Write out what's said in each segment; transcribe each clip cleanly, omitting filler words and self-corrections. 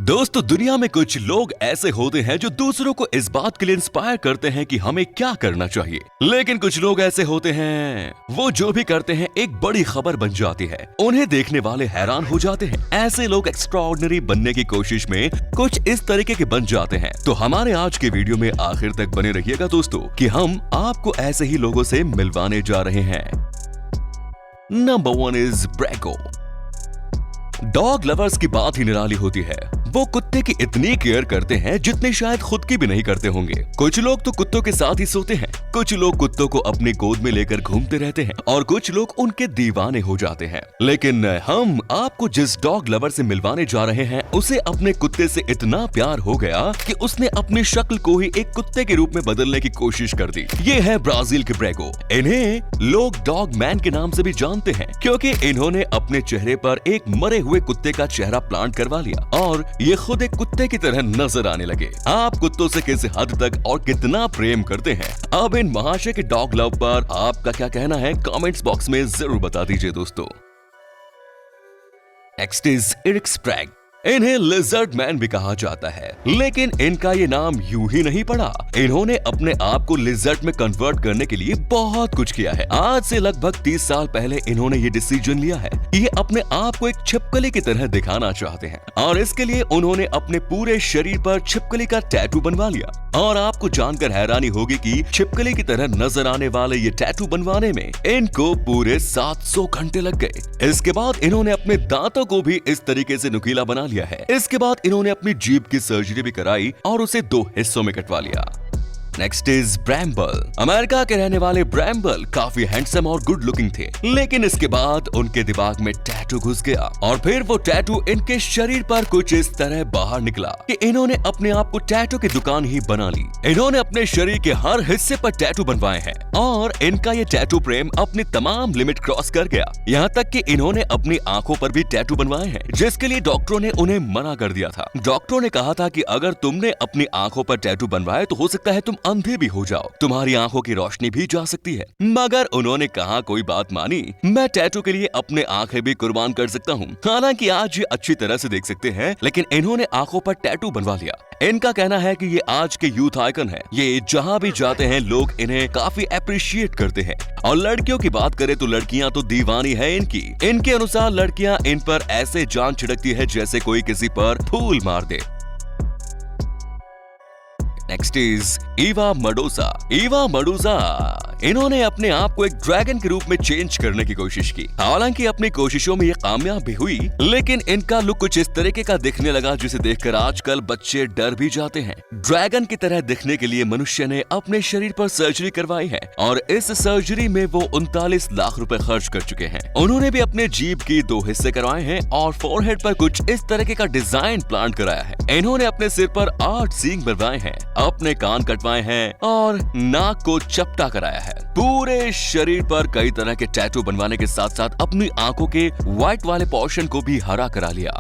दोस्तों, दुनिया में कुछ लोग ऐसे होते हैं जो दूसरों को इस बात के लिए इंस्पायर करते हैं कि हमें क्या करना चाहिए। लेकिन कुछ लोग ऐसे होते हैं, वो जो भी करते हैं एक बड़ी खबर बन जाती है। उन्हें देखने वाले हैरान हो जाते हैं। ऐसे लोग एक्स्ट्राऑर्डिनरी बनने की कोशिश में कुछ इस तरीके के बन जाते हैं। तो हमारे आज के वीडियो में आखिर तक बने रहिएगा दोस्तों, कि हम आपको ऐसे ही लोगों से मिलवाने जा रहे हैं। Number 1 is Bracco. Dog lovers की बात ही निराली होती है। वो कुत्ते की इतनी केयर करते हैं जितनी शायद खुद की भी नहीं करते होंगे। कुछ लोग तो कुत्तों के साथ ही सोते हैं, कुछ लोग कुत्तों को अपनी गोद में लेकर घूमते रहते हैं और कुछ लोग उनके दीवाने हो जाते हैं। लेकिन हम आपको जिस डॉग लवर से मिलवाने जा रहे हैं, उसे अपने कुत्ते से इतना प्यार हो गया कि उसने अपनी शक्ल को ही एक कुत्ते के रूप में बदलने की कोशिश कर दी। ये है ब्राजील के ब्रैको। इन्हें लोग डॉग मैन के नाम से भी जानते हैं, क्योंकि इन्होंने अपने चेहरे पर एक मरे हुए कुत्ते का चेहरा प्लांट करवा लिया और ये खुद एक कुत्ते की तरह नजर आने लगे। आप कुत्तों से किस हद तक और कितना प्रेम करते हैं, अब इन महाशय के डॉग लव पर आपका क्या कहना है, कमेंट्स बॉक्स में जरूर बता दीजिए दोस्तों। Next is Erik Sprague. इन्हें लिजर्ड मैन भी कहा जाता है, लेकिन इनका ये नाम यूं ही नहीं पड़ा। इन्होंने अपने आप को लिजर्ड में कन्वर्ट करने के लिए बहुत कुछ किया है। आज से लगभग 30 साल पहले इन्होंने ये डिसीजन लिया है कि ये अपने आप को एक छिपकली की तरह दिखाना चाहते हैं और इसके लिए उन्होंने अपने पूरे शरीर पर छिपकली का टैटू बनवा लिया। और आपको जानकर हैरानी होगी कि छिपकली की तरह नजर आने वाले ये टैटू बनवाने में इनको पूरे 700 घंटे लग गए। इसके बाद इन्होंने अपने दांतों को भी इस तरीके से नुकीला बना लिया है। इसके बाद इन्होंने अपनी जीभ की सर्जरी भी कराई और उसे 2 हिस्सों में कटवा लिया। Next is ब्रैम्बल। अमेरिका के रहने वाले ब्रैम्बल काफी हैंडसम और गुड लुकिंग थे, लेकिन इसके बाद उनके दिमाग में टैटू घुस गया और फिर वो टैटू इनके शरीर पर कुछ इस तरह बाहर निकला कि इन्होंने अपने आप को टैटू की दुकान ही बना ली। इन्होंने अपने शरीर के हर हिस्से पर टैटू बनवाए हैं और इनका ये टैटू प्रेम अपनी तमाम लिमिट क्रॉस कर गया। यहाँ तक कि इन्होंने अपनी आंखों पर भी टैटू बनवाए हैं, जिसके लिए डॉक्टरों ने उन्हें मना कर दिया था। डॉक्टरों ने कहा था कि अगर तुमने अपनी आंखों पर टैटू बनवाए तो हो सकता है तुम अंधे भी हो जाओ, तुम्हारी आंखों की रोशनी भी जा सकती है। मगर उन्होंने कहा कोई बात मानी, मैं टैटू के लिए अपने आंखें भी कुर्बान कर सकता हूँ। हालांकि आज ये अच्छी तरह से देख सकते हैं, लेकिन इन्होंने आंखों पर टैटू बनवा लिया। इनका कहना है कि ये आज के यूथ आइकन है। ये जहाँ भी जाते हैं लोग इन्हें काफी अप्रिशिएट करते हैं। और लड़कियों की बात करें तो लड़कियां तो दीवानी है इनकी। इनके अनुसार लड़कियां इन पर ऐसे जान छिड़कती है जैसे कोई किसी पर फूल मार दे। Next is Eva Medusa. Eva Medusa इन्होंने अपने आप को एक ड्रैगन के रूप में चेंज करने की कोशिश की। हालांकि अपनी कोशिशों में ये कामयाब भी हुई, लेकिन इनका लुक कुछ इस तरीके का दिखने लगा जिसे देखकर आजकल बच्चे डर भी जाते हैं। ड्रैगन की तरह दिखने के लिए मनुष्य ने अपने शरीर पर सर्जरी करवाई है और इस सर्जरी में वो 39 लाख रुपए खर्च कर चुके हैं। उन्होंने भी अपने जीभ की 2 हिस्से करवाए हैं और फोरहेड पर कुछ इस तरीके का डिजाइन प्लांट कराया है। इन्होंने अपने सिर पर 8 सींग बनवाए हैं, अपने कान कटवाए हैं और नाक को चपटा कराया है। पूरे शरीर पर कई तरह के टैटू बनवाने के साथ साथ अपनी आंखों के व्हाइट वाले पोर्शन को भी हरा करा लिया।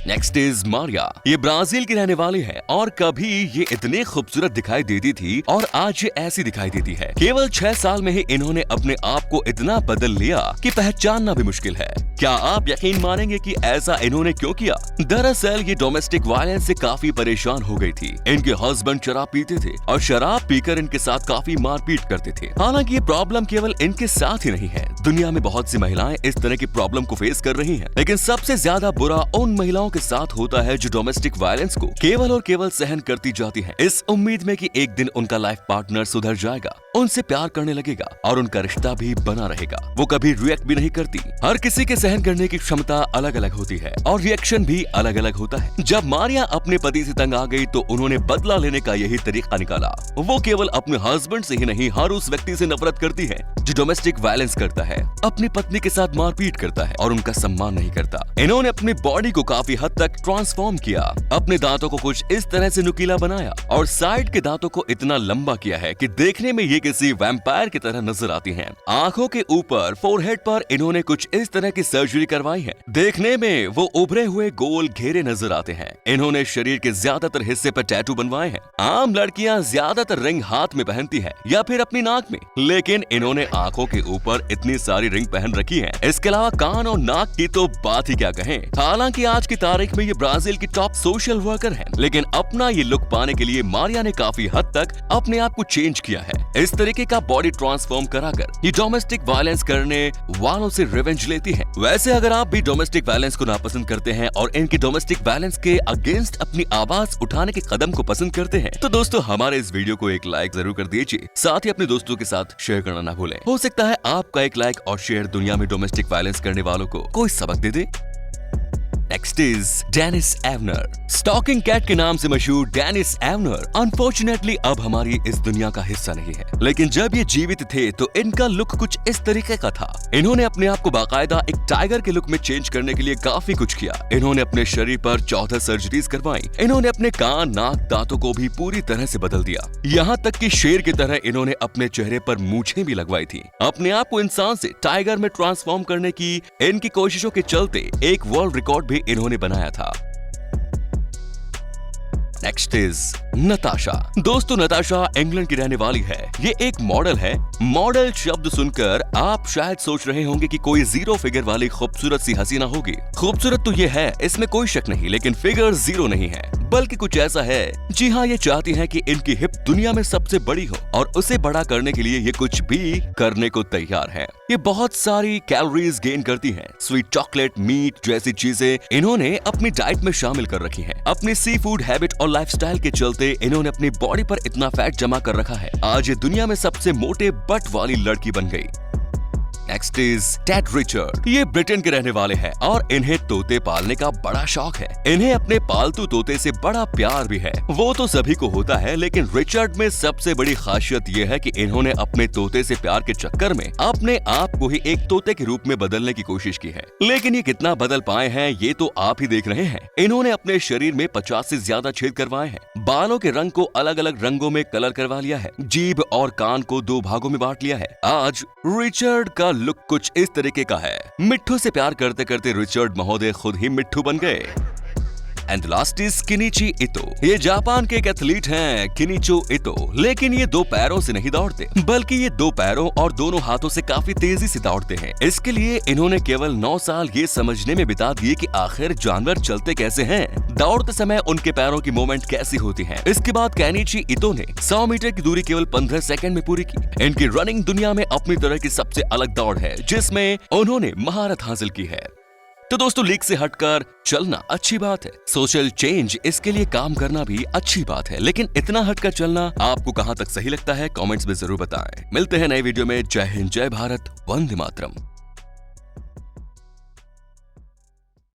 Next is Maria. ये ब्राजील की रहने वाली है और कभी ये इतनी खूबसूरत दिखाई देती थी और आज ये ऐसी दिखाई देती है। केवल 6 साल में ही इन्होंने अपने आप को इतना बदल लिया कि पहचानना भी मुश्किल है। क्या आप यकीन मानेंगे कि ऐसा इन्होंने क्यों किया? दरअसल ये डोमेस्टिक वायलेंस से काफी परेशान हो गई थी। इनके हस्बैंड शराब पीते थे और शराब पीकर इनके साथ काफी मारपीट करते थे। हालांकि ये प्रॉब्लम केवल इनके साथ ही नहीं है, दुनिया में बहुत सी महिलाएं इस तरह की प्रॉब्लम को फेस कर रही हैं। लेकिन सबसे ज्यादा बुरा उन महिलाओं के साथ होता है जो डोमेस्टिक वायलेंस को केवल और केवल सहन करती जाती हैं, इस उम्मीद में कि एक दिन उनका लाइफ पार्टनर सुधर जाएगा, उनसे प्यार करने लगेगा और उनका रिश्ता भी बना रहेगा। वो कभी रिएक्ट भी नहीं करती। हर किसी के सहन करने की क्षमता अलग अलग होती है और रिएक्शन भी अलग अलग होता है। जब मारिया अपने पति से तंग आ गई तो उन्होंने बदला लेने का यही तरीका निकाला। वो केवल अपने हस्बैंड से ही नहीं, हर उस व्यक्ति से नफरत करती है जो डोमेस्टिक वायलेंस करता है, अपनी पत्नी के साथ मारपीट करता है और उनका सम्मान नहीं करता। इन्होंने अपनी बॉडी को काफी हद तक ट्रांसफॉर्म किया। अपने दांतों को कुछ इस तरह से नुकीला बनाया और साइड के दांतों को इतना लंबा किया है कि देखने में ये किसी वैम्पायर की तरह नजर आती हैं। आंखों के ऊपर फोरहेड पर इन्होंने कुछ इस तरह की सर्जरी करवाई है। देखने में वो उभरे हुए गोल घेरे नजर आते हैं। इन्होंने शरीर के ज्यादातर हिस्से पर टैटू बनवाए हैं। आम लड़कियां ज्यादातर रिंग हाथ में पहनती है या फिर अपनी नाक में, लेकिन इन्होंने आंखों के ऊपर इतनी सारी रिंग पहन रखी है। इसके अलावा कान और नाक की तो बात ही क्या कहें। हालांकि आज की तारीख में ये ब्राजील की टॉप सोशल वर्कर है, लेकिन अपना ये लुक पाने के लिए मारिया ने काफी हद तक अपने आप को चेंज किया है। इस तरीके का बॉडी ट्रांसफॉर्म कराकर ये डोमेस्टिक वायलेंस करने वालों से रिवेंज लेती है। वैसे अगर आप भी डोमेस्टिक वायलेंस को नापसंद करते हैं और इनकी डोमेस्टिक वायलेंस के अगेंस्ट अपनी आवाज उठाने के कदम को पसंद करते हैं, तो दोस्तों हमारे इस वीडियो को एक लाइक जरूर कर दीजिए। साथ ही अपने दोस्तों के साथ शेयर करना ना भूलें। हो सकता है आपका एक लाइक और शेयर दुनिया में डोमेस्टिक वायलेंस करने वालों को कोई सबक दे दे। Next is Dennis Avner. Stalking cat के नाम से मशहूर डेनिस एवनर अनफॉर्चुनेटली अब हमारी इस दुनिया का हिस्सा नहीं है, लेकिन जब ये जीवित थे तो इनका लुक कुछ इस तरीके का था। इन्होंने अपने आप को बाकायदा एक टाइगर के लुक में चेंज करने के लिए काफी कुछ किया। इन्होंने अपने शरीर पर 14 सर्जरीज करवाई। इन्होंने अपने कान, नाक, दांतों को भी पूरी तरह से बदल दिया। यहाँ तक कि शेर की तरह इन्होंने अपने चेहरे पर मूछें भी लगवाई थी। अपने आप को इंसान से टाइगर में ट्रांसफॉर्म करने की इनकी कोशिशों के चलते एक वर्ल्ड रिकॉर्ड भी इन्होंने बनाया था। Next is Natasha. दोस्तों नताशा इंग्लैंड की रहने वाली है। ये एक मॉडल है। मॉडल शब्द सुनकर आप शायद सोच रहे होंगे कि कोई जीरो फिगर वाली खूबसूरत सी हसीना होगी। खूबसूरत तो ये है, इसमें कोई शक नहीं, लेकिन फिगर जीरो नहीं है, बल्कि कुछ ऐसा है। जी हाँ, ये चाहती हैं कि इनकी हिप दुनिया में सबसे बड़ी हो और उसे बड़ा करने के लिए ये कुछ भी करने को तैयार है। ये बहुत सारी कैलोरीज गेन करती हैं। स्वीट चॉकलेट, मीट जैसी चीजें इन्होंने अपनी डाइट में शामिल कर रखी हैं। अपनी सी फूड हैबिट और लाइफस्टाइल के चलते इन्होंने अपनी बॉडी पर इतना फैट जमा कर रखा है, आज ये दुनिया में सबसे मोटे बट वाली लड़की बन गई। Next is Ted Richard. ये ब्रिटेन के रहने वाले हैं और इन्हें तोते पालने का बड़ा शौक है। इन्हें अपने पालतू तोते से बड़ा प्यार भी है। वो तो सभी को होता है, लेकिन रिचर्ड में सबसे बड़ी खासियत ये है कि इन्होंने अपने तोते से प्यार के चक्कर में अपने आप को ही एक तोते के रूप में बदलने की कोशिश की है। लेकिन ये कितना बदल पाए हैं ये तो आप ही देख रहे हैं। इन्होंने अपने शरीर में 50 से ज्यादा छेद करवाए हैं। बालों के रंग को अलग अलग रंगों में कलर करवा लिया है। जीभ और कान को 2 भागों में बांट लिया है। आज रिचर्ड का लुक कुछ इस तरीके का है। मिट्ठू से प्यार करते करते रिचर्ड महोदय खुद ही मिट्ठू बन गए। एंड लास्ट इज किनिची इतो। ये जापान के एक एथलीट हैं, किनिचो इतो। लेकिन ये 2 पैरों से नहीं दौड़ते, बल्कि ये 2 पैरों और दोनों हाथों से काफी तेजी से दौड़ते हैं। इसके लिए इन्होंने केवल 9 साल ये समझने में बिता दिए कि आखिर जानवर चलते कैसे हैं, दौड़ते समय उनके पैरों की मूवमेंट कैसी होती है। इसके बाद केनिची इतो ने 100 मीटर की दूरी केवल 15 सेकंड में पूरी की। इनकी रनिंग दुनिया में अपनी तरह की सबसे अलग दौड़ है, जिसमें उन्होंने महारत हासिल की है। तो दोस्तों लीक से हटकर चलना अच्छी बात है, सोशल चेंज इसके लिए काम करना भी अच्छी बात है, लेकिन इतना हटकर चलना आपको कहां तक सही लगता है कमेंट्स में जरूर बताएं। मिलते हैं नए वीडियो में। जय हिंद, जय भारत, वंदे मातरम।